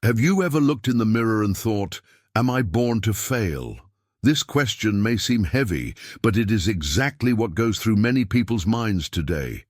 Have you ever looked in the mirror and thought, "Am I born to fail?" This question may seem heavy, but it is exactly what goes through many people's minds today.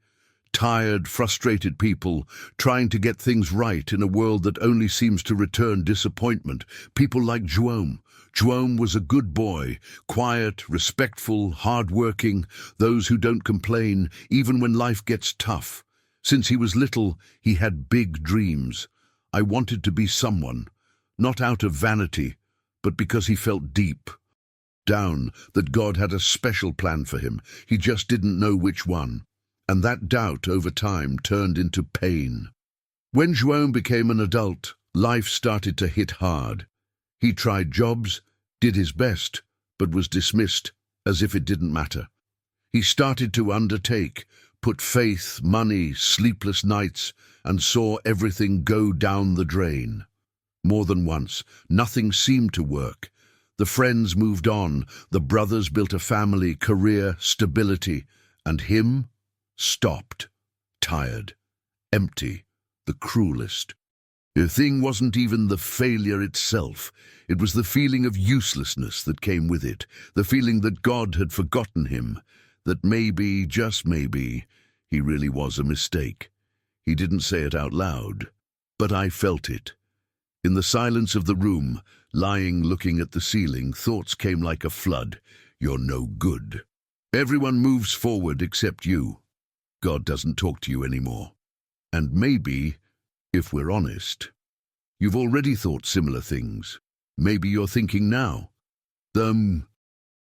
Tired, frustrated people trying to get things right in a world that only seems to return disappointment. People like João. João was a good boy, quiet, respectful, hard-working, those who don't complain even when life gets tough. Since he was little, he had big dreams. I wanted to be someone, not out of vanity, but because he felt deep down that God had a special plan for him. He just didn't know which one. And that doubt over time turned into pain. When João became an adult, life started to hit hard. He tried jobs, did his best, but was dismissed as if it didn't matter. He started to undertake, put faith, money, sleepless nights, and saw everything go down the drain. More than once, nothing seemed to work. The friends moved on, the brothers built a family, career, stability, and him stopped, tired, empty, the cruelest. The thing wasn't even the failure itself. It was the feeling of uselessness that came with it, the feeling that God had forgotten him, that maybe, just maybe, he really was a mistake. He didn't say it out loud, but I felt it. In the silence of the room, lying looking at the ceiling, thoughts came like a flood. You're no good. Everyone moves forward except you. God doesn't talk to you anymore. And maybe, if we're honest, you've already thought similar things. Maybe you're thinking now. The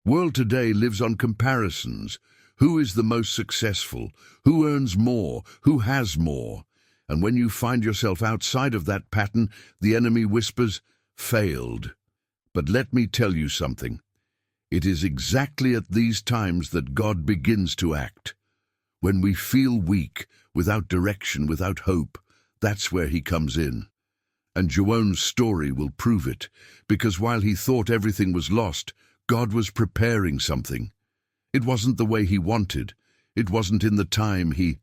world today lives on comparisons. Who is the most successful? Who earns more? Who has more? And when you find yourself outside of that pattern, the enemy whispers, "Failed." But let me tell you something. It is exactly at these times that God begins to act. When we feel weak, without direction, without hope, that's where he comes in. And João's story will prove it, because while he thought everything was lost, God was preparing something. It wasn't the way he wanted. It wasn't in the time he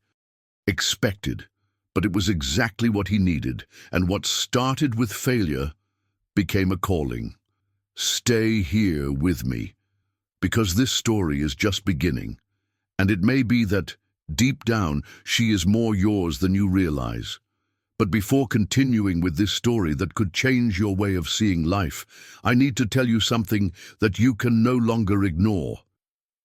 expected. But it was exactly what he needed, and what started with failure became a calling. Stay here with me, because this story is just beginning, and it may be that, deep down, she is more yours than you realize. But before continuing with this story that could change your way of seeing life, I need to tell you something that you can no longer ignore.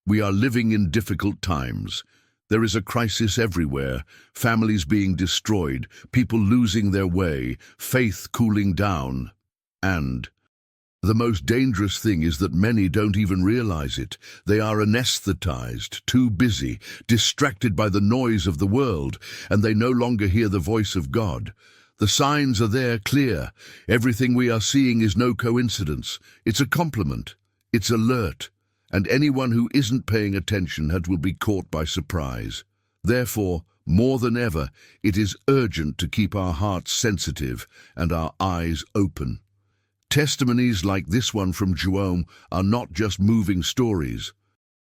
We are living in difficult times. There is a crisis everywhere, families being destroyed, people losing their way, faith cooling down. And the most dangerous thing is that many don't even realize it. They are anesthetized, too busy, distracted by the noise of the world, and they no longer hear the voice of God. The signs are there, clear. Everything we are seeing is no coincidence. It's a compliment. It's alert. And anyone who isn't paying attention will be caught by surprise. Therefore, more than ever, it is urgent to keep our hearts sensitive and our eyes open. Testimonies like this one from João are not just moving stories.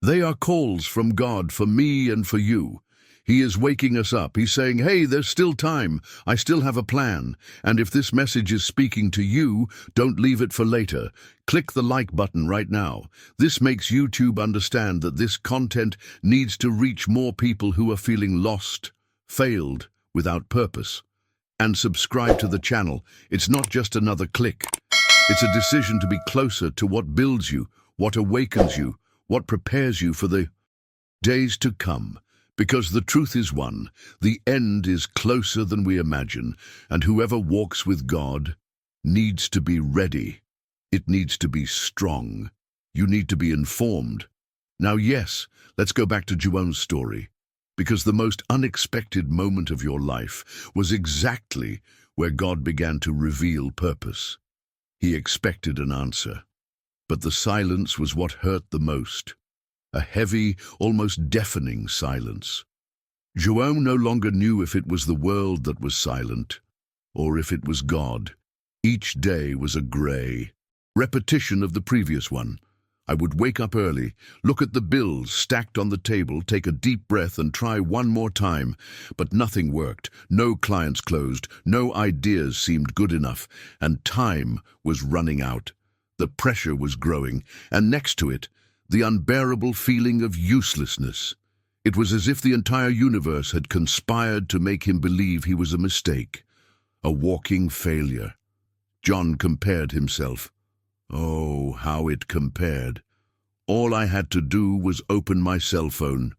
They are calls from God for me and for you. He is waking us up. He's saying, "Hey, there's still time. I still have a plan." And if this message is speaking to you, don't leave it for later. Click the like button right now. This makes YouTube understand that this content needs to reach more people who are feeling lost, failed, without purpose. And subscribe to the channel. It's not just another click. It's a decision to be closer to what builds you, what awakens you, what prepares you for the days to come. Because the truth is one, the end is closer than we imagine, and whoever walks with God needs to be ready. It needs to be strong. You need to be informed. Now, yes, let's go back to João's story, because the most unexpected moment of your life was exactly where God began to reveal purpose. He expected an answer, but the silence was what hurt the most. A heavy, almost deafening silence. João no longer knew if it was the world that was silent, or if it was God. Each day was a grey repetition of the previous one. I would wake up early, look at the bills stacked on the table, take a deep breath and try one more time. But nothing worked. No clients closed, no ideas seemed good enough, and time was running out. The pressure was growing, and next to it, the unbearable feeling of uselessness. It was as if the entire universe had conspired to make him believe he was a mistake, a walking failure. John compared himself. Oh, how it compared. All I had to do was open my cell phone.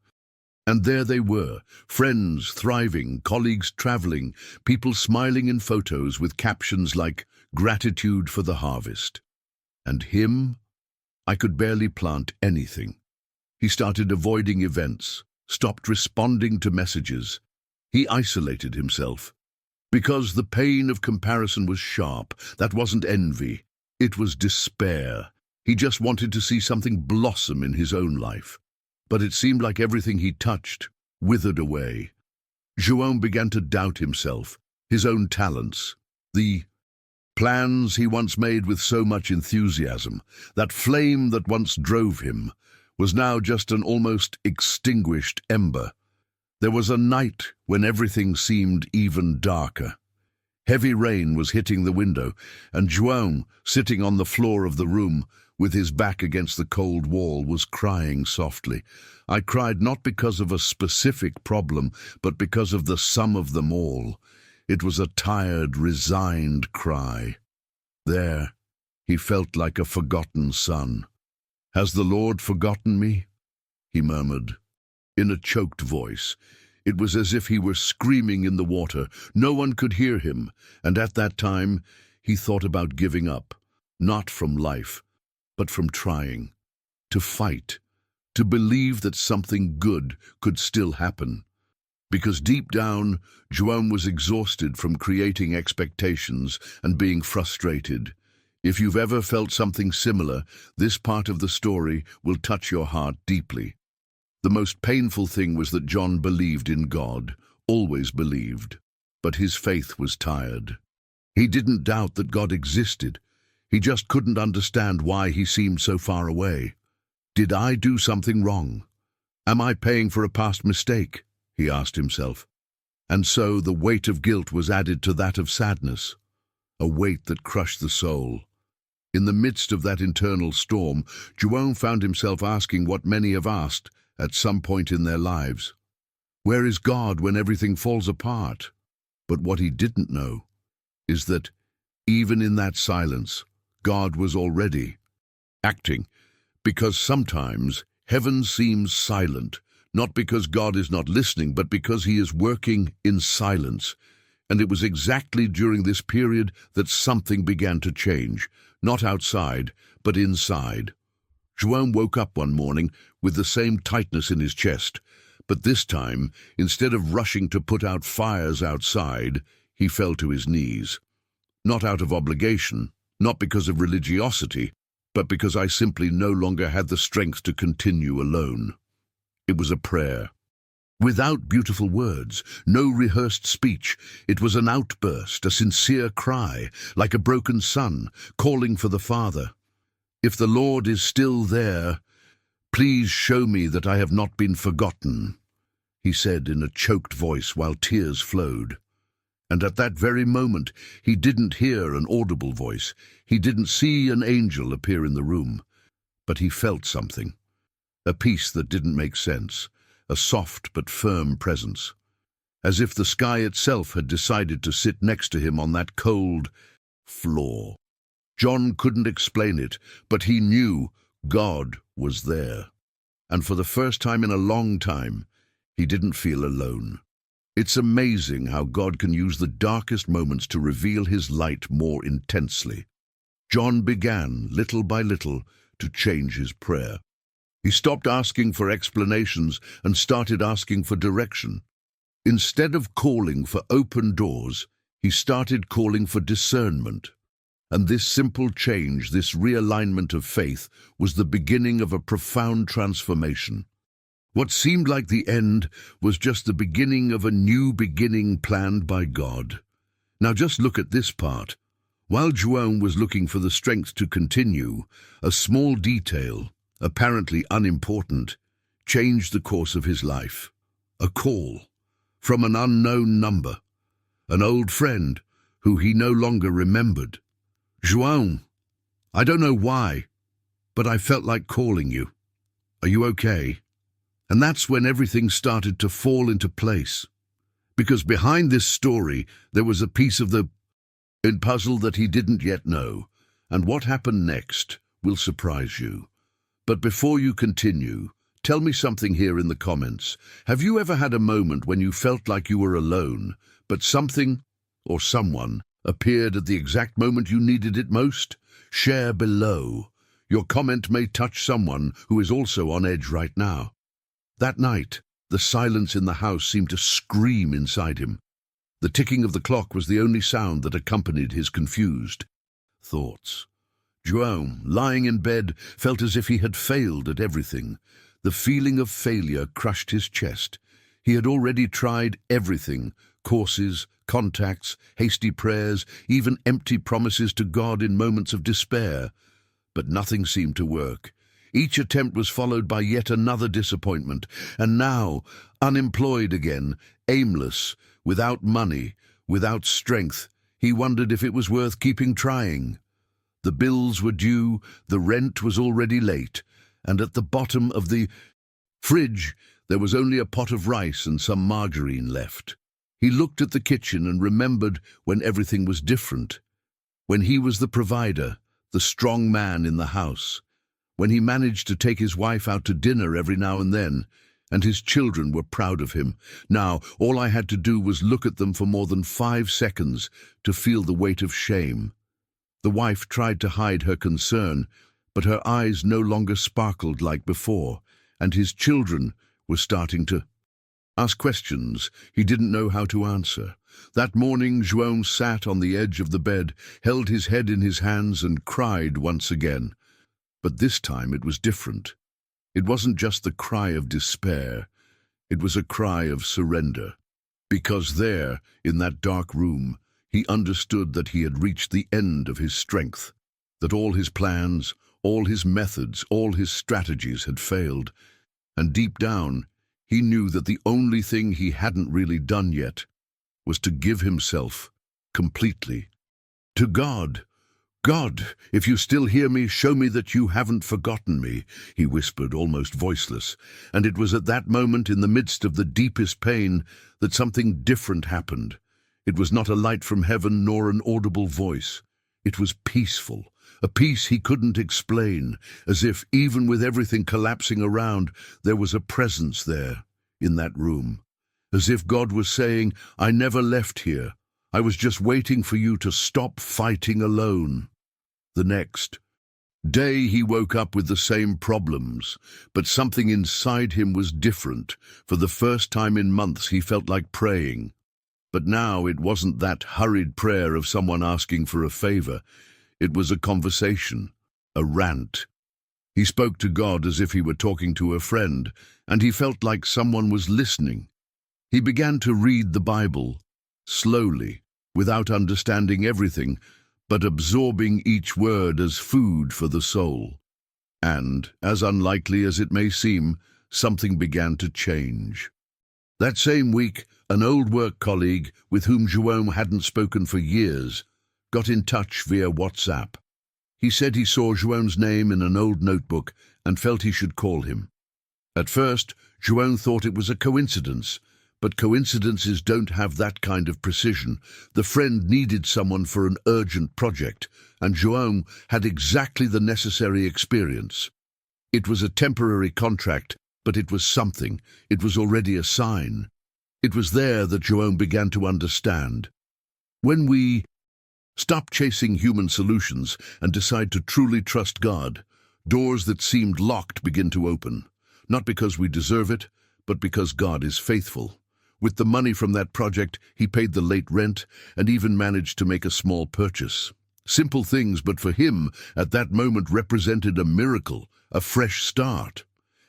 And there they were, friends thriving, colleagues traveling, people smiling in photos with captions like, "Gratitude for the harvest." And him? I could barely plant anything. He started avoiding events, stopped responding to messages. He isolated himself. Because the pain of comparison was sharp. That wasn't envy. It was despair. He just wanted to see something blossom in his own life. But it seemed like everything he touched withered away. João began to doubt himself, his own talents, the plans he once made with so much enthusiasm. That flame that once drove him was now just an almost extinguished ember. There was a night when everything seemed even darker. Heavy rain was hitting the window, and João, sitting on the floor of the room, with his back against the cold wall, was crying softly. I cried not because of a specific problem, but because of the sum of them all. It was a tired, resigned cry. There, he felt like a forgotten son. "Has the Lord forgotten me?" he murmured, in a choked voice. It was as if he were screaming in the water. No one could hear him, and at that time he thought about giving up, not from life, but from trying, to fight, to believe that something good could still happen. Because deep down, João was exhausted from creating expectations and being frustrated. If you've ever felt something similar, this part of the story will touch your heart deeply. The most painful thing was that John believed in God, always believed, but his faith was tired. He didn't doubt that God existed. He just couldn't understand why he seemed so far away. Did I do something wrong? Am I paying for a past mistake? He asked himself. And so the weight of guilt was added to that of sadness, a weight that crushed the soul. In the midst of that internal storm, João found himself asking what many have asked at some point in their lives. Where is God when everything falls apart? But what he didn't know is that, even in that silence, God was already acting, because sometimes heaven seems silent, not because God is not listening, but because he is working in silence. And it was exactly during this period that something began to change, not outside, but inside. João woke up one morning with the same tightness in his chest, but this time, instead of rushing to put out fires outside, he fell to his knees. Not out of obligation, not because of religiosity, but because I simply no longer had the strength to continue alone. It was a prayer. Without beautiful words, no rehearsed speech, it was an outburst, a sincere cry, like a broken son, calling for the Father. If the Lord is still there, please show me that I have not been forgotten, he said in a choked voice while tears flowed. And at that very moment, he didn't hear an audible voice. He didn't see an angel appear in the room. But he felt something, a peace that didn't make sense, a soft but firm presence, as if the sky itself had decided to sit next to him on that cold floor. John couldn't explain it, but he knew God was there. And for the first time in a long time, he didn't feel alone. It's amazing how God can use the darkest moments to reveal his light more intensely. John began, little by little, to change his prayer. He stopped asking for explanations and started asking for direction. Instead of calling for open doors, he started calling for discernment. And this simple change, this realignment of faith, was the beginning of a profound transformation. What seemed like the end was just the beginning of a new beginning planned by God. Now just look at this part. While João was looking for the strength to continue, a small detail, apparently unimportant, changed the course of his life. A call from an unknown number, an old friend who he no longer remembered. "João, I don't know why, but I felt like calling you. Are you okay?" And that's when everything started to fall into place. Because behind this story, there was a piece of the puzzle that he didn't yet know. And what happened next will surprise you. But before you continue, tell me something here in the comments. Have you ever had a moment when you felt like you were alone, but something or someone appeared at the exact moment you needed it most? Share below. Your comment may touch someone who is also on edge right now. That night, the silence in the house seemed to scream inside him. The ticking of the clock was the only sound that accompanied his confused thoughts. João, lying in bed, felt as if he had failed at everything. The feeling of failure crushed his chest. He had already tried everything: courses, contacts, hasty prayers, even empty promises to God in moments of despair. But nothing seemed to work. Each attempt was followed by yet another disappointment, and now, unemployed again, aimless, without money, without strength, he wondered if it was worth keeping trying. The bills were due, the rent was already late, and at the bottom of the fridge there was only a pot of rice and some margarine left. He looked at the kitchen and remembered when everything was different, when he was the provider, the strong man in the house, when he managed to take his wife out to dinner every now and then, and his children were proud of him. Now, all I had to do was look at them for more than 5 seconds to feel the weight of shame. The wife tried to hide her concern, but her eyes no longer sparkled like before, and his children were starting to ask questions he didn't know how to answer. That morning, João sat on the edge of the bed, held his head in his hands and cried once again. But this time it was different. It wasn't just the cry of despair. It was a cry of surrender. Because there, in that dark room, he understood that he had reached the end of his strength, that all his plans, all his methods, all his strategies had failed. And deep down, he knew that the only thing he hadn't really done yet was to give himself completely to God. "God, if you still hear me, show me that you haven't forgotten me," he whispered, almost voiceless. And it was at that moment, in the midst of the deepest pain, that something different happened. It was not a light from heaven nor an audible voice. It was peaceful, a peace he couldn't explain, as if, even with everything collapsing around, there was a presence there, in that room. As if God was saying, "I never left here. I was just waiting for you to stop fighting alone." The next day he woke up with the same problems, but something inside him was different. For the first time in months he felt like praying. But now it wasn't that hurried prayer of someone asking for a favor. It was a conversation, a rant. He spoke to God as if he were talking to a friend, and he felt like someone was listening. He began to read the Bible, slowly, without understanding everything, but absorbing each word as food for the soul. And, as unlikely as it may seem, something began to change. That same week, an old work colleague, with whom João hadn't spoken for years, got in touch via WhatsApp. He said he saw João's name in an old notebook and felt he should call him. At first, João thought it was a coincidence, but coincidences don't have that kind of precision. The friend needed someone for an urgent project, and João had exactly the necessary experience. It was a temporary contract, but it was something. It was already a sign. It was there that João began to understand. When we stop chasing human solutions and decide to truly trust God, doors that seemed locked begin to open. Not because we deserve it, but because God is faithful. With the money from that project, he paid the late rent and even managed to make a small purchase. Simple things, but for him, at that moment represented a miracle, a fresh start.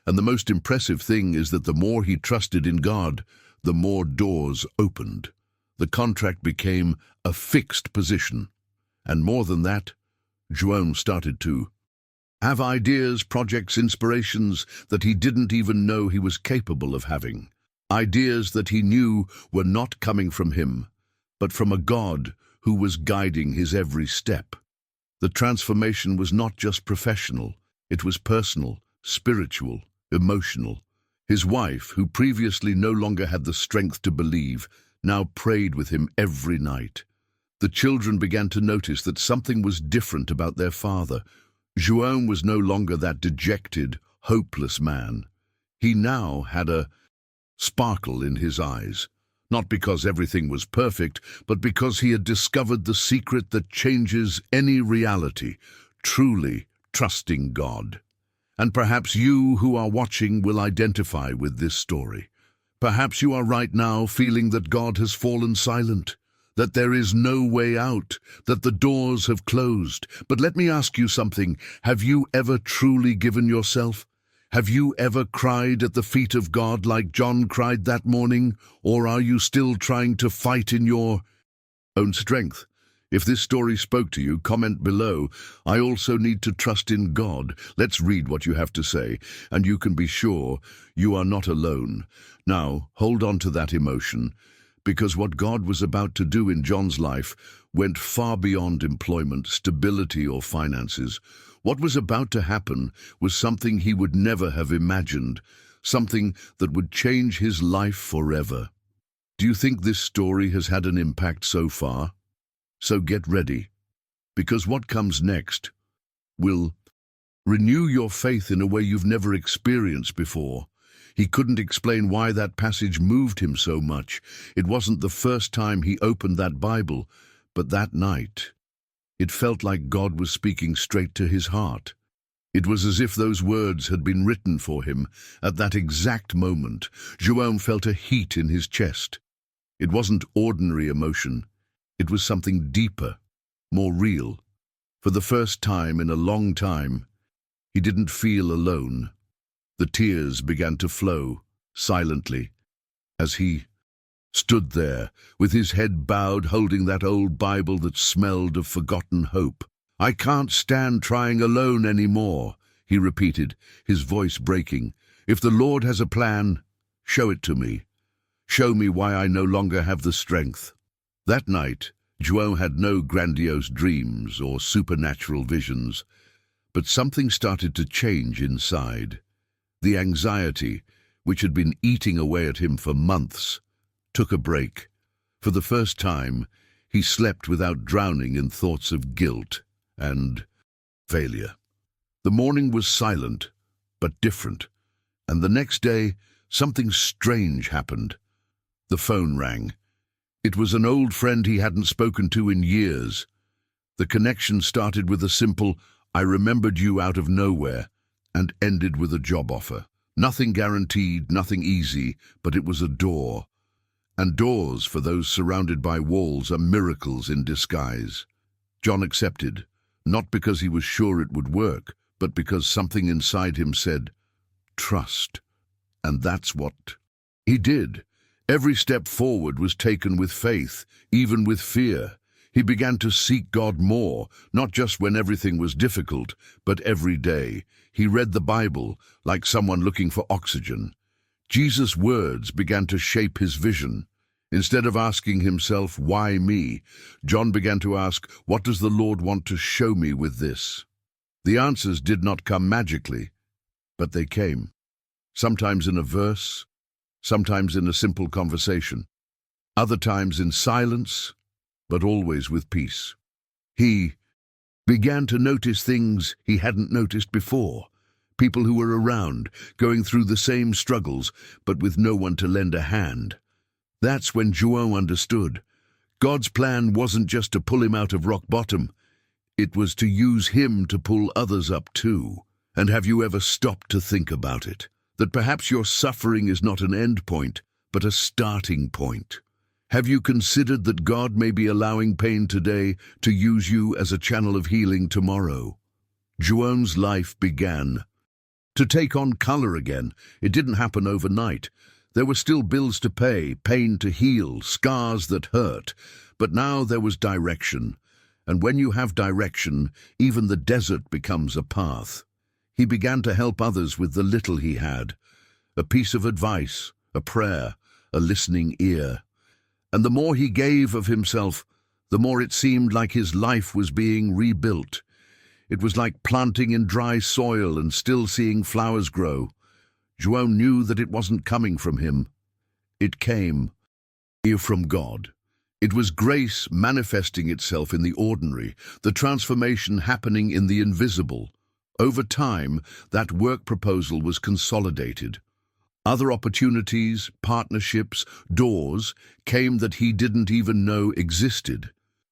And the most impressive thing is that the more he trusted in God, the more doors opened. The contract became a fixed position. And more than that, João started to have ideas, projects, inspirations that he didn't even know he was capable of having. Ideas that he knew were not coming from him, but from a God who was guiding his every step. The transformation was not just professional, it was personal, spiritual, emotional. His wife, who previously no longer had the strength to believe, now prayed with him every night. The children began to notice that something was different about their father. João was no longer that dejected, hopeless man. He now had a sparkle in his eyes, not because everything was perfect, but because he had discovered the secret that changes any reality, truly trusting God. And perhaps you who are watching will identify with this story. Perhaps you are right now feeling that God has fallen silent, that there is no way out, that the doors have closed. But let me ask you something. Have you ever truly given yourself? Have you ever cried at the feet of God like John cried that morning? Or are you still trying to fight in your own strength? If this story spoke to you, comment below. I also need to trust in God. Let's read what you have to say, and you can be sure you are not alone. Now, hold on to that emotion, because what God was about to do in John's life went far beyond employment, stability, or finances. What was about to happen was something he would never have imagined, something that would change his life forever. Do you think this story has had an impact so far? So get ready, because what comes next will renew your faith in a way you've never experienced before. He couldn't explain why that passage moved him so much. It wasn't the first time he opened that Bible, but that night, it felt like God was speaking straight to his heart. It was as if those words had been written for him at that exact moment. João felt a heat in his chest. It wasn't ordinary emotion. It was something deeper, more real. For the first time in a long time, he didn't feel alone. The tears began to flow, silently, as he stood there, with his head bowed, holding that old Bible that smelled of forgotten hope. "I can't stand trying alone anymore," he repeated, his voice breaking. "If the Lord has a plan, show it to me. Show me why I no longer have the strength." That night, João had no grandiose dreams or supernatural visions, but something started to change inside. The anxiety, which had been eating away at him for months, took a break. For the first time, he slept without drowning in thoughts of guilt and failure. The morning was silent, but different, and the next day, something strange happened. The phone rang. It was an old friend he hadn't spoken to in years. The connection started with a simple, "I remembered you," out of nowhere, and ended with a job offer. Nothing guaranteed, nothing easy, but it was a door. And doors, for those surrounded by walls, are miracles in disguise. John accepted, not because he was sure it would work, but because something inside him said, "Trust." And that's what he did. Every step forward was taken with faith, even with fear. He began to seek God more, not just when everything was difficult, but every day. He read the Bible like someone looking for oxygen. Jesus' words began to shape his vision. Instead of asking himself, "Why me?" John began to ask, "What does the Lord want to show me with this?" The answers did not come magically, but they came. Sometimes in a verse, sometimes in a simple conversation, other times in silence, but always with peace. He began to notice things he hadn't noticed before. People who were around, going through the same struggles, but with no one to lend a hand. That's when João understood. God's plan wasn't just to pull him out of rock bottom. It was to use him to pull others up too. And have you ever stopped to think about it? That perhaps your suffering is not an end point, but a starting point. Have you considered that God may be allowing pain today to use you as a channel of healing tomorrow? João's life began to take on color again. It didn't happen overnight. There were still bills to pay, pain to heal, scars that hurt. But now there was direction. And when you have direction, even the desert becomes a path. He began to help others with the little he had, a piece of advice, a prayer, a listening ear. And the more he gave of himself, the more it seemed like his life was being rebuilt. It was like planting in dry soil and still seeing flowers grow. João knew that it wasn't coming from him. It came from God. It was grace manifesting itself in the ordinary, the transformation happening in the invisible. Over time, that work proposal was consolidated. Other opportunities, partnerships, doors came that he didn't even know existed.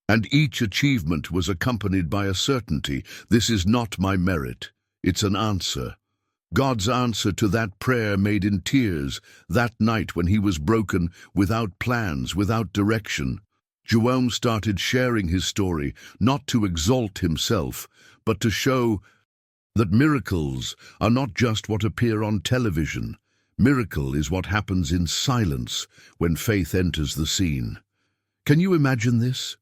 And each achievement was accompanied by a certainty: this is not my merit, it's an answer. God's answer to that prayer made in tears, that night when he was broken, without plans, without direction. João started sharing his story, not to exalt himself, but to show that miracles are not just what appear on television. Miracle is what happens in silence when faith enters the scene. Can you imagine this?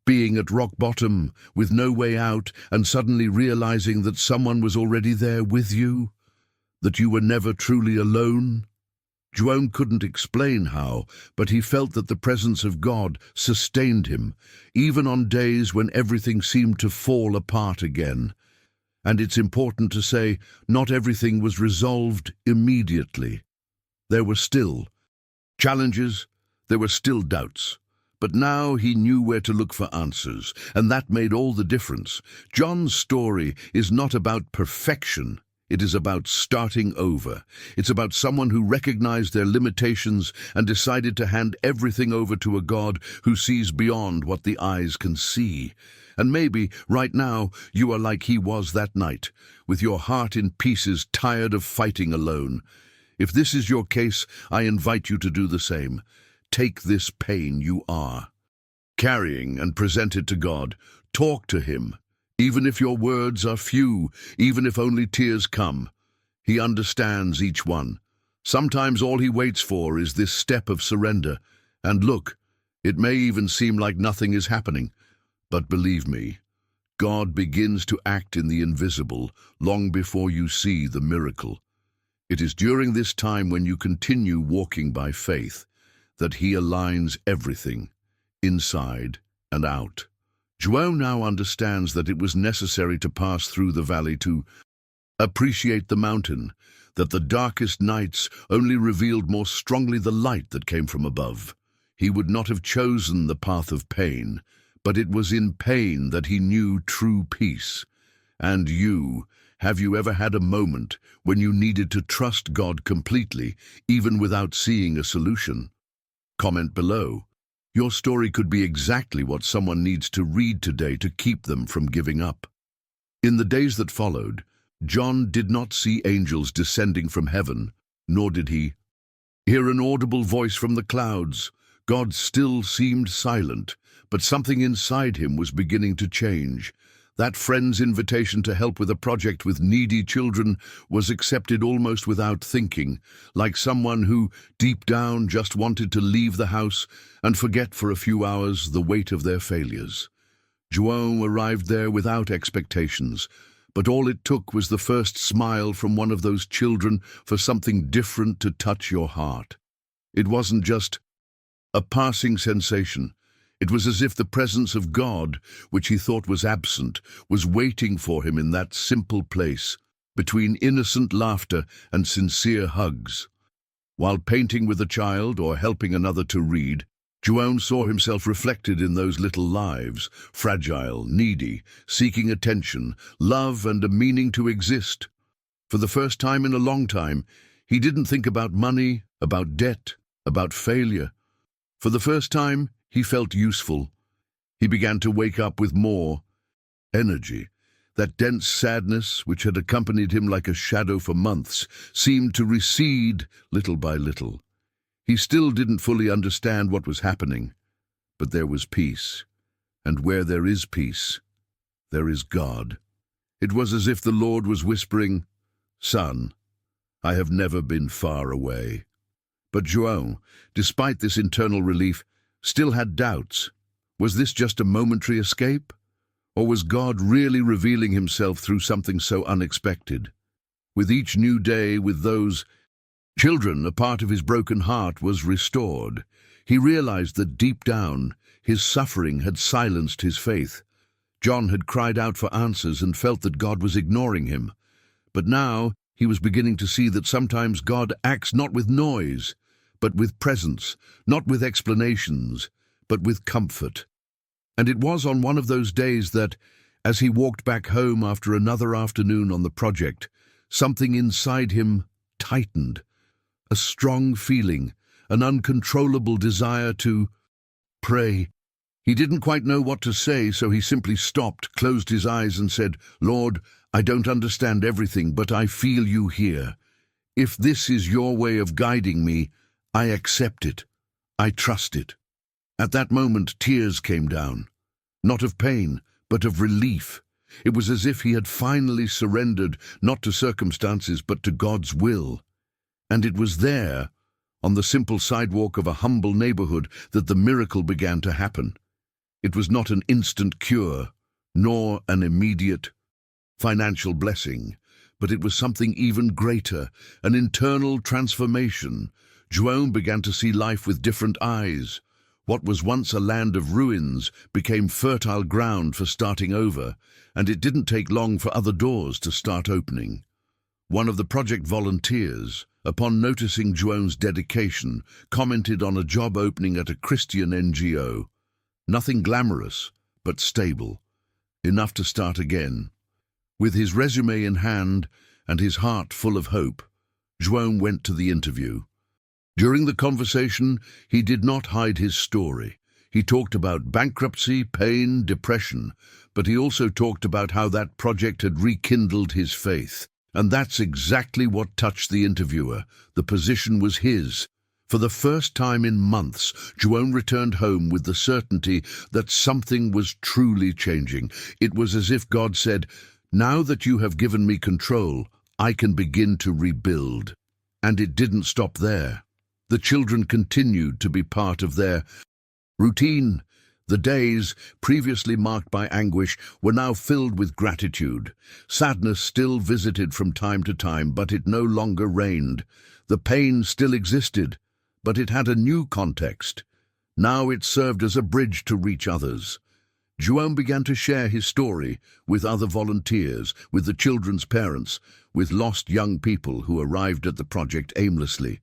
Being at rock bottom, with no way out, and suddenly realizing that someone was already there with you? That you were never truly alone? João couldn't explain how, but he felt that the presence of God sustained him, even on days when everything seemed to fall apart again. And it's important to say, not everything was resolved immediately. There were still challenges, there were still doubts. But now he knew where to look for answers, and that made all the difference. John's story is not about perfection. It is about starting over. It's about someone who recognized their limitations and decided to hand everything over to a God who sees beyond what the eyes can see. And maybe, right now, you are like he was that night, with your heart in pieces, tired of fighting alone. If this is your case, I invite you to do the same. Take this pain you are carrying and present it to God. Talk to him. Even if your words are few, even if only tears come, he understands each one. Sometimes all he waits for is this step of surrender. And look, it may even seem like nothing is happening, but believe me, God begins to act in the invisible long before you see the miracle. It is during this time when you continue walking by faith that he aligns everything, inside and out. João now understands that it was necessary to pass through the valley to appreciate the mountain, that the darkest nights only revealed more strongly the light that came from above. He would not have chosen the path of pain, but it was in pain that he knew true peace. And you, have you ever had a moment when you needed to trust God completely, even without seeing a solution? Comment below. Your story could be exactly what someone needs to read today to keep them from giving up. In the days that followed, John did not see angels descending from heaven, nor did he hear an audible voice from the clouds. God still seemed silent, but something inside him was beginning to change. That friend's invitation to help with a project with needy children was accepted almost without thinking, like someone who, deep down, just wanted to leave the house and forget for a few hours the weight of their failures. João arrived there without expectations, but all it took was the first smile from one of those children for something different to touch your heart. It wasn't just a passing sensation. It was as if the presence of God, which he thought was absent, was waiting for him in that simple place, between innocent laughter and sincere hugs. While painting with a child or helping another to read, João saw himself reflected in those little lives, fragile, needy, seeking attention, love, and a meaning to exist. For the first time in a long time, he didn't think about money, about debt, about failure. For the first time, he felt useful. He began to wake up with more energy. That dense sadness, which had accompanied him like a shadow for months, seemed to recede little by little. He still didn't fully understand what was happening, but there was peace. And where there is peace, there is God. It was as if the Lord was whispering, "Son, I have never been far away." But João, despite this internal relief, still had doubts. Was this just a momentary escape? Or was God really revealing himself through something so unexpected? With each new day with those children, a part of his broken heart was restored. He realized that deep down, his suffering had silenced his faith. John had cried out for answers and felt that God was ignoring him. But now he was beginning to see that sometimes God acts not with noise, but with presence, not with explanations, but with comfort. And it was on one of those days that, as he walked back home after another afternoon on the project, something inside him tightened. A strong feeling, an uncontrollable desire to pray. He didn't quite know what to say, so he simply stopped, closed his eyes and said, "Lord, I don't understand everything, but I feel you here. If this is your way of guiding me, I accept it. I trust it." At that moment, tears came down, not of pain, but of relief. It was as if he had finally surrendered, not to circumstances, but to God's will. And it was there, on the simple sidewalk of a humble neighborhood, that the miracle began to happen. It was not an instant cure, nor an immediate financial blessing, but it was something even greater, an internal transformation. João began to see life with different eyes. What was once a land of ruins became fertile ground for starting over, and it didn't take long for other doors to start opening. One of the project volunteers, upon noticing João's dedication, commented on a job opening at a Christian NGO. Nothing glamorous, but stable, enough to start again. With his resume in hand and his heart full of hope, João went to the interview. During the conversation, he did not hide his story. He talked about bankruptcy, pain, depression, but he also talked about how that project had rekindled his faith. And that's exactly what touched the interviewer. The position was his. For the first time in months, João returned home with the certainty that something was truly changing. It was as if God said, "Now that you have given me control, I can begin to rebuild." And it didn't stop there. The children continued to be part of their routine. The days, previously marked by anguish, were now filled with gratitude. Sadness still visited from time to time, but it no longer reigned. The pain still existed, but it had a new context. Now it served as a bridge to reach others. João began to share his story with other volunteers, with the children's parents, with lost young people who arrived at the project aimlessly.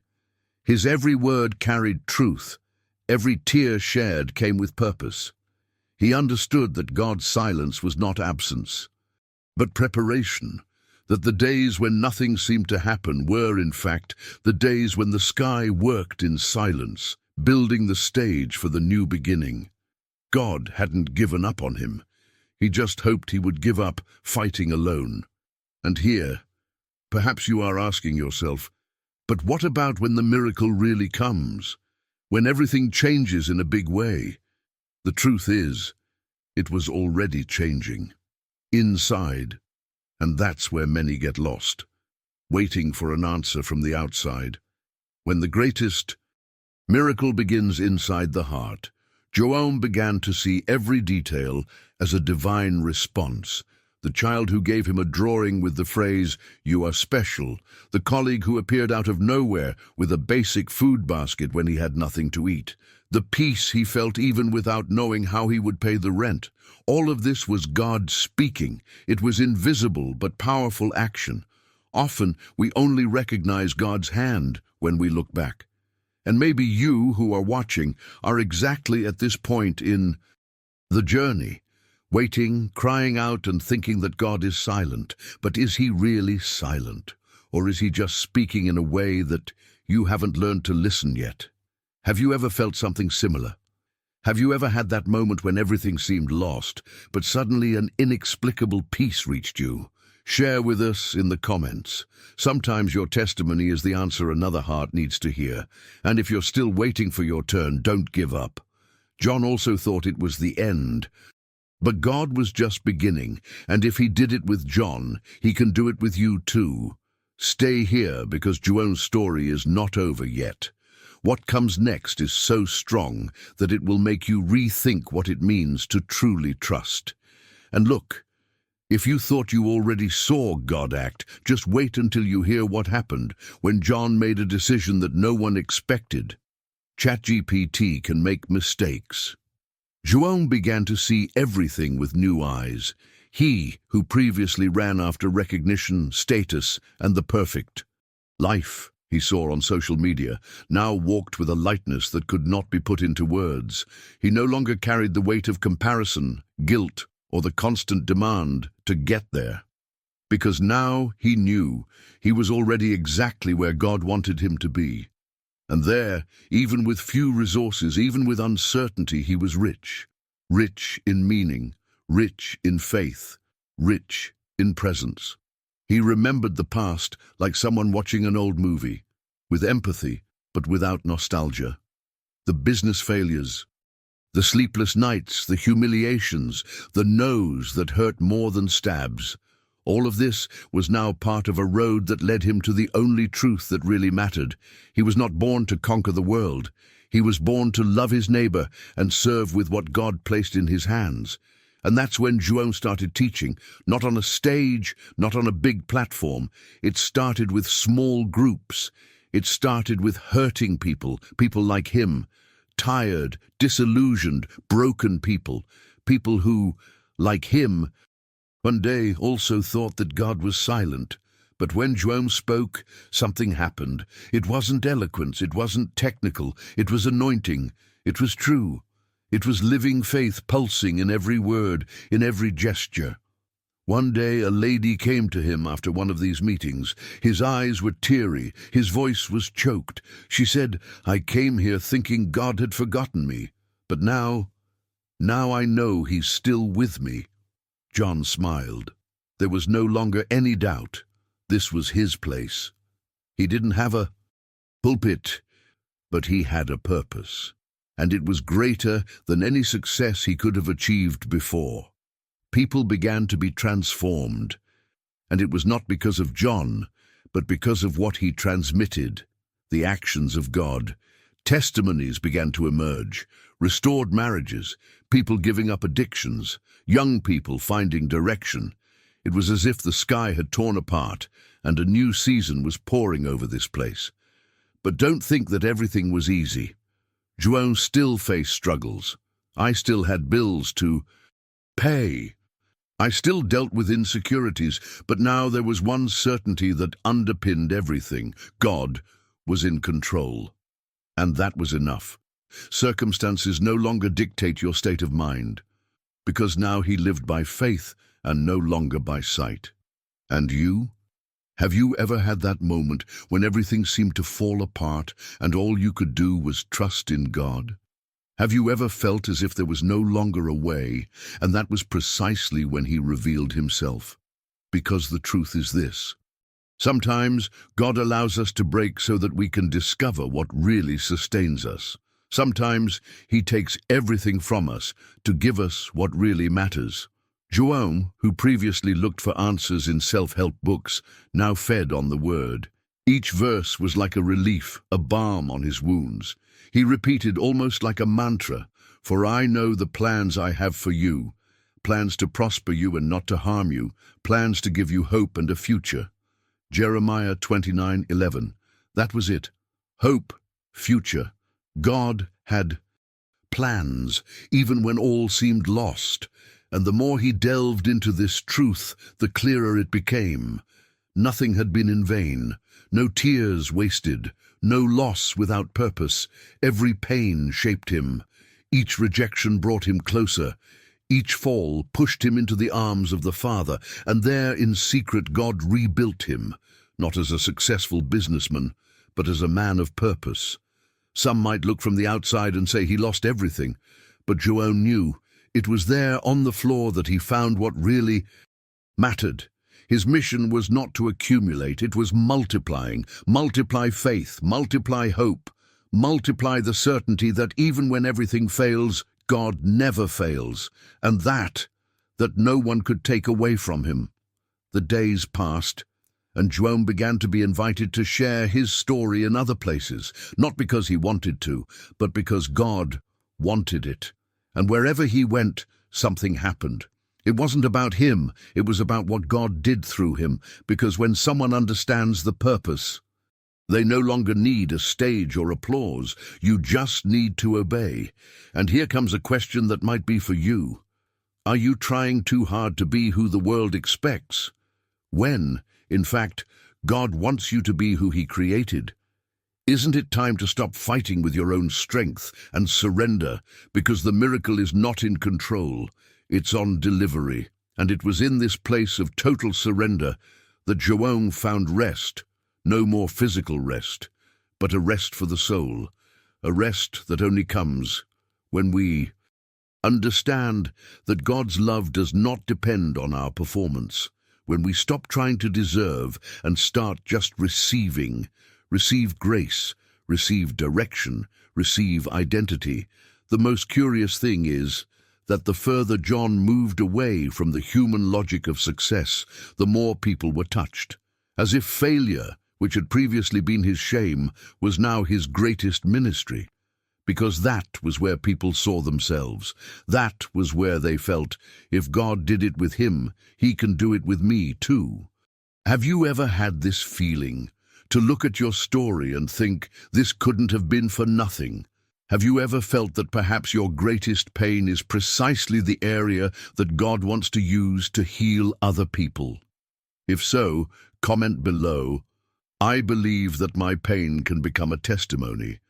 His every word carried truth. Every tear shared came with purpose. He understood that God's silence was not absence, but preparation, that the days when nothing seemed to happen were, in fact, the days when the sky worked in silence, building the stage for the new beginning. God hadn't given up on him. He just hoped he would give up fighting alone. And here, perhaps you are asking yourself, but what about when the miracle really comes? When everything changes in a big way? The truth is, it was already changing. Inside. And that's where many get lost, waiting for an answer from the outside. When the greatest miracle begins inside the heart, João began to see every detail as a divine response. The child who gave him a drawing with the phrase, "You are special," the colleague who appeared out of nowhere with a basic food basket when he had nothing to eat, the peace he felt even without knowing how he would pay the rent. All of this was God speaking. It was invisible but powerful action. Often we only recognize God's hand when we look back. And maybe you who are watching are exactly at this point in the journey. Waiting, crying out and thinking that God is silent. But is he really silent? Or is he just speaking in a way that you haven't learned to listen yet? Have you ever felt something similar? Have you ever had that moment when everything seemed lost, but suddenly an inexplicable peace reached you? Share with us in the comments. Sometimes your testimony is the answer another heart needs to hear. And if you're still waiting for your turn, don't give up. John also thought it was the end. But God was just beginning, and if he did it with John, he can do it with you too. Stay here because João's story is not over yet. What comes next is so strong that it will make you rethink what it means to truly trust. And look, If you thought you already saw God act, just wait until you hear what happened when John made a decision that no one expected. ChatGPT can make mistakes. João began to see everything with new eyes. He, who previously ran after recognition, status, and the perfect life he saw on social media, now walked with a lightness that could not be put into words. He no longer carried the weight of comparison, guilt, or the constant demand to get there. Because now he knew he was already exactly where God wanted him to be. And there, even with few resources, even with uncertainty, he was rich. Rich in meaning, rich in faith, rich in presence. He remembered the past like someone watching an old movie, with empathy, but without nostalgia. The business failures, the sleepless nights, the humiliations, the no's that hurt more than stabs. All of this was now part of a road that led him to the only truth that really mattered. He was not born to conquer the world. He was born to love his neighbor and serve with what God placed in his hands. And that's when João started teaching, not on a stage, not on a big platform. It started with small groups. It started with hurting people, people like him, tired, disillusioned, broken people, people who, like him, one day also thought that God was silent. But when João spoke, something happened. It wasn't eloquence, it wasn't technical, it was anointing, it was true. It was living faith pulsing in every word, in every gesture. One day a lady came to him after one of these meetings. His eyes were teary, his voice was choked. She said, "I came here thinking God had forgotten me, but now I know he's still with me." John smiled. There was no longer any doubt. This was his place. He didn't have a pulpit, but he had a purpose. And it was greater than any success he could have achieved before. People began to be transformed, and it was not because of John, but because of what he transmitted, the actions of God. Testimonies began to emerge, restored marriages, people giving up addictions, young people finding direction. It was as if the sky had torn apart, and a new season was pouring over this place. But don't think that everything was easy. João still faced struggles. I still had bills to pay. I still dealt with insecurities, but now there was one certainty that underpinned everything. God was in control. And that was enough. Circumstances no longer dictate your state of mind, because now he lived by faith and no longer by sight. And you? Have you ever had that moment when everything seemed to fall apart and all you could do was trust in God? Have you ever felt as if there was no longer a way, and that was precisely when he revealed himself? Because the truth is this: sometimes God allows us to break so that we can discover what really sustains us. Sometimes he takes everything from us to give us what really matters. João, who previously looked for answers in self-help books, now fed on the word. Each verse was like a relief, a balm on his wounds. He repeated almost like a mantra, "For I know the plans I have for you, plans to prosper you and not to harm you, plans to give you hope and a future." Jeremiah 29:11. That was it. Hope, future. God had plans, even when all seemed lost. And the more he delved into this truth, the clearer it became. Nothing had been in vain, no tears wasted, no loss without purpose. Every pain shaped him. Each rejection brought him closer. Each fall pushed him into the arms of the Father, and there in secret God rebuilt him, not as a successful businessman, but as a man of purpose. Some might look from the outside and say he lost everything, but João knew it was there on the floor that he found what really mattered. His mission was not to accumulate, it was multiplying. Multiply faith, multiply hope, multiply the certainty that even when everything fails, God never fails, and that no one could take away from him. The days passed, and João began to be invited to share his story in other places, not because he wanted to, but because God wanted it. And wherever he went, something happened. It wasn't about him, it was about what God did through him, because when someone understands the purpose, they no longer need a stage or applause. You just need to obey. And here comes a question that might be for you. Are you trying too hard to be who the world expects? When, in fact, God wants you to be who He created? Isn't it time to stop fighting with your own strength and surrender, because the miracle is not in control, it's on delivery. And it was in this place of total surrender that João found rest, no more physical rest, but a rest for the soul, a rest that only comes when we understand that God's love does not depend on our performance, when we stop trying to deserve and start just receiving. Receive grace, receive direction, receive identity. The most curious thing is that the further John moved away from the human logic of success, the more people were touched, as if failure, which had previously been his shame, was now his greatest ministry. Because that was where people saw themselves. That was where they felt, if God did it with him, He can do it with me too. Have you ever had this feeling? To look at your story and think, this couldn't have been for nothing? Have you ever felt that perhaps your greatest pain is precisely the area that God wants to use to heal other people? If so, comment below. I believe that my pain can become a testimony.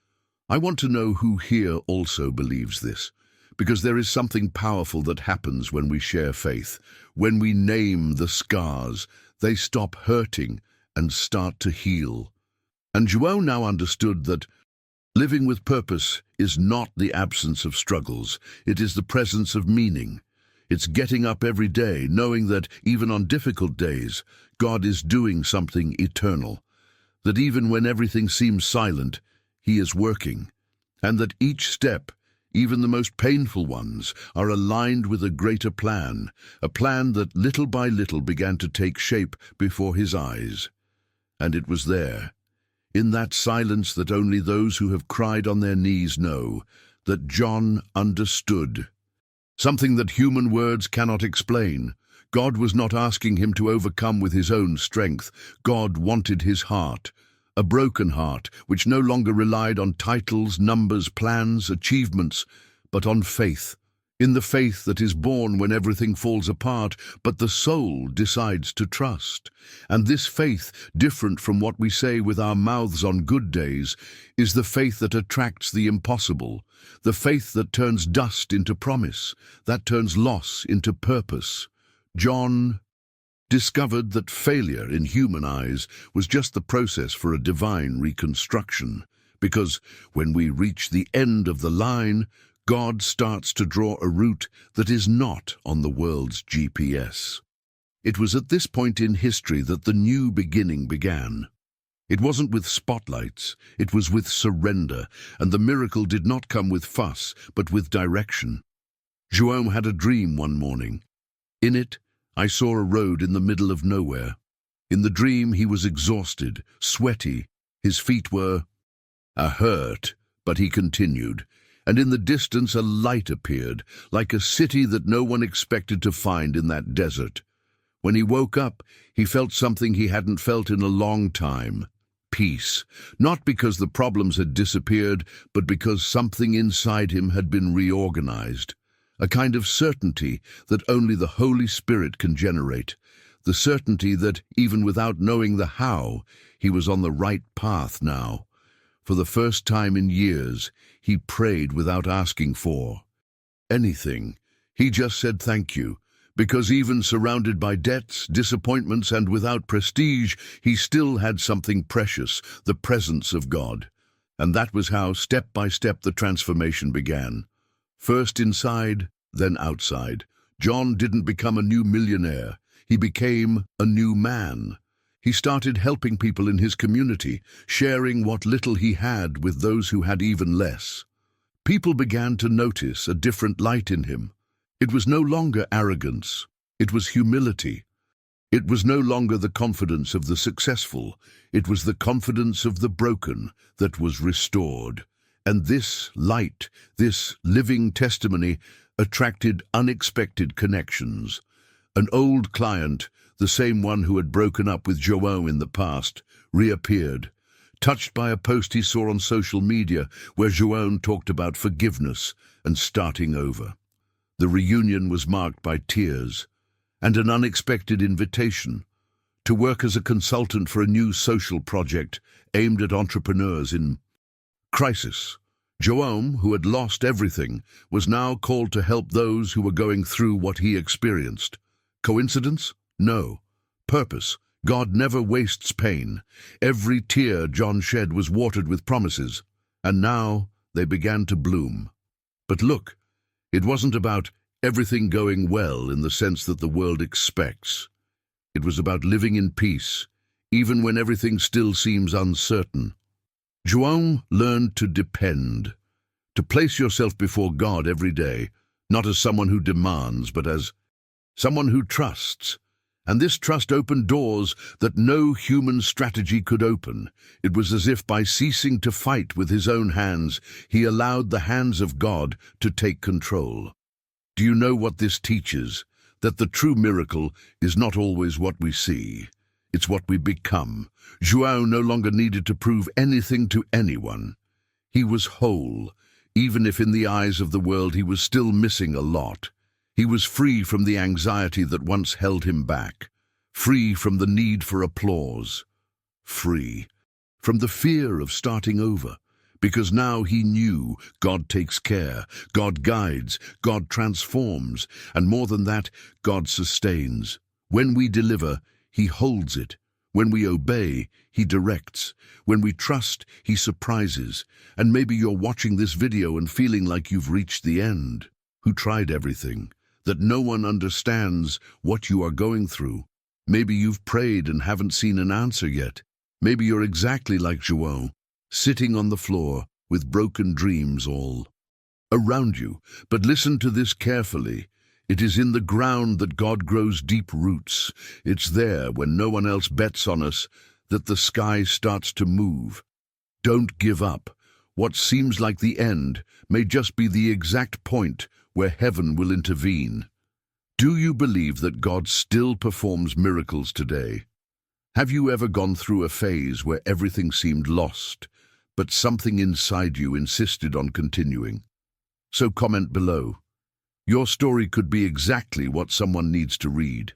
I want to know who here also believes this, because there is something powerful that happens when we share faith. When we name the scars, they stop hurting and start to heal. And João now understood that living with purpose is not the absence of struggles, it is the presence of meaning. It's getting up every day, knowing that even on difficult days, God is doing something eternal. That even when everything seems silent, He is working. And that each step, even the most painful ones, are aligned with a greater plan, a plan that little by little began to take shape before his eyes. And it was there, in that silence that only those who have cried on their knees know, that John understood. Something that human words cannot explain. God was not asking him to overcome with his own strength. God wanted his heart, a broken heart which no longer relied on titles, numbers, plans, achievements, but on faith. In the faith that is born when everything falls apart, but the soul decides to trust. And this faith, different from what we say with our mouths on good days, is the faith that attracts the impossible, the faith that turns dust into promise, that turns loss into purpose. John discovered that failure in human eyes was just the process for a divine reconstruction, because when we reach the end of the line, God starts to draw a route that is not on the world's GPS. It was at this point in history that the new beginning began. It wasn't with spotlights, it was with surrender, and the miracle did not come with fuss, but with direction. João had a dream one morning. In it, I saw a road in the middle of nowhere. In the dream, he was exhausted, sweaty. His feet were hurt, but he continued. And in the distance a light appeared, like a city that no one expected to find in that desert. When he woke up, he felt something he hadn't felt in a long time. Peace, not because the problems had disappeared, but because something inside him had been reorganized. A kind of certainty that only the Holy Spirit can generate. The certainty that, even without knowing the how, he was on the right path now. For the first time in years, he prayed without asking for anything. He just said thank you, because even surrounded by debts, disappointments, and without prestige, he still had something precious, the presence of God. And that was how, step by step, the transformation began. First inside, then outside. John didn't become a new millionaire. He became a new man. He started helping people in his community, sharing what little he had with those who had even less. People began to notice a different light in him. It was no longer arrogance. It was humility. It was no longer the confidence of the successful. It was the confidence of the broken that was restored. And this light, this living testimony, attracted unexpected connections. An old client, the same one who had broken up with João in the past, reappeared, touched by a post he saw on social media where João talked about forgiveness and starting over. The reunion was marked by tears and an unexpected invitation to work as a consultant for a new social project aimed at entrepreneurs in crisis. João, who had lost everything, was now called to help those who were going through what he experienced. Coincidence? No. Purpose. God never wastes pain. Every tear John shed was watered with promises, and now they began to bloom. But look, it wasn't about everything going well in the sense that the world expects. It was about living in peace, even when everything still seems uncertain. João learned to depend, to place yourself before God every day, not as someone who demands, but as someone who trusts. And this trust opened doors that no human strategy could open. It was as if by ceasing to fight with his own hands, he allowed the hands of God to take control. Do you know what this teaches? That the true miracle is not always what we see. It's what we become. João no longer needed to prove anything to anyone. He was whole, even if in the eyes of the world he was still missing a lot. He was free from the anxiety that once held him back, free from the need for applause, free from the fear of starting over, because now he knew God takes care, God guides, God transforms, and more than that, God sustains. When we deliver, He holds it. When we obey, He directs. When we trust, He surprises. And maybe you're watching this video and feeling like you've reached the end. Who tried everything? That no one understands what you are going through. Maybe you've prayed and haven't seen an answer yet. Maybe you're exactly like João, sitting on the floor with broken dreams all around you. But listen to this carefully. It is in the ground that God grows deep roots. It's there, when no one else bets on us, that the sky starts to move. Don't give up. What seems like the end may just be the exact point where heaven will intervene. Do you believe that God still performs miracles today? Have you ever gone through a phase where everything seemed lost, but something inside you insisted on continuing? So comment below. Your story could be exactly what someone needs to read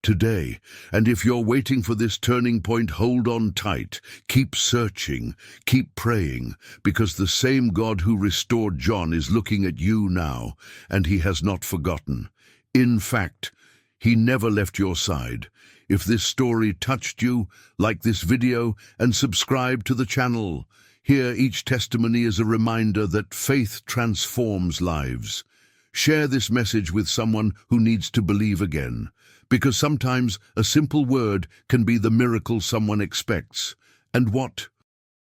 today. And if you're waiting for this turning point, hold on tight. Keep searching, keep praying, because the same God who restored John is looking at you now, and He has not forgotten. In fact, He never left your side. If this story touched you, like this video and subscribe to the channel. Here, each testimony is a reminder that faith transforms lives. Share this message with someone who needs to believe again, because sometimes a simple word can be the miracle someone expects. And what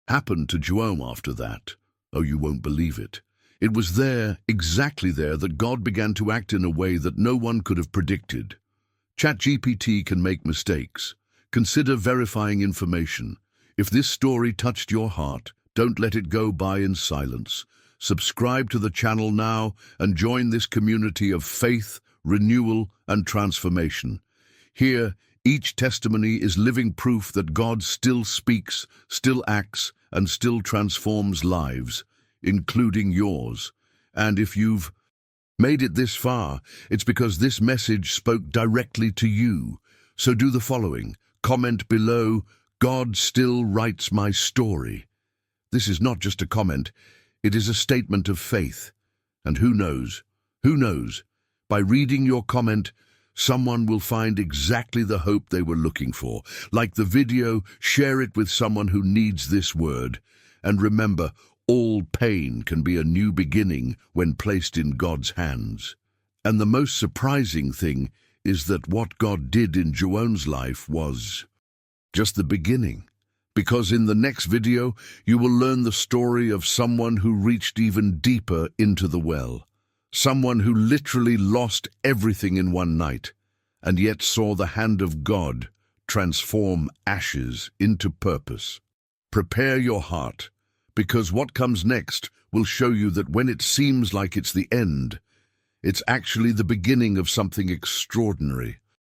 happened to João after that? Oh, you won't believe it. It was there, exactly there, that God began to act in a way that no one could have predicted. ChatGPT can make mistakes. Consider verifying information. If this story touched your heart, don't let it go by in silence. Subscribe to the channel now and join this community of faith, renewal, and transformation. Here, each testimony is living proof that God still speaks, still acts, and still transforms lives, including yours. And if you've made it this far, it's because this message spoke directly to you. So do the following. Comment below, God still writes my story. This is not just a comment, it is a statement of faith. And who knows, by reading your comment, someone will find exactly the hope they were looking for. Like the video, share it with someone who needs this word. And remember, all pain can be a new beginning when placed in God's hands. And the most surprising thing is that what God did in João's life was just the beginning. Because in the next video, you will learn the story of someone who reached even deeper into the well. Someone who literally lost everything in one night, and yet saw the hand of God transform ashes into purpose. Prepare your heart, because what comes next will show you that when it seems like it's the end, It's actually the beginning of something extraordinary.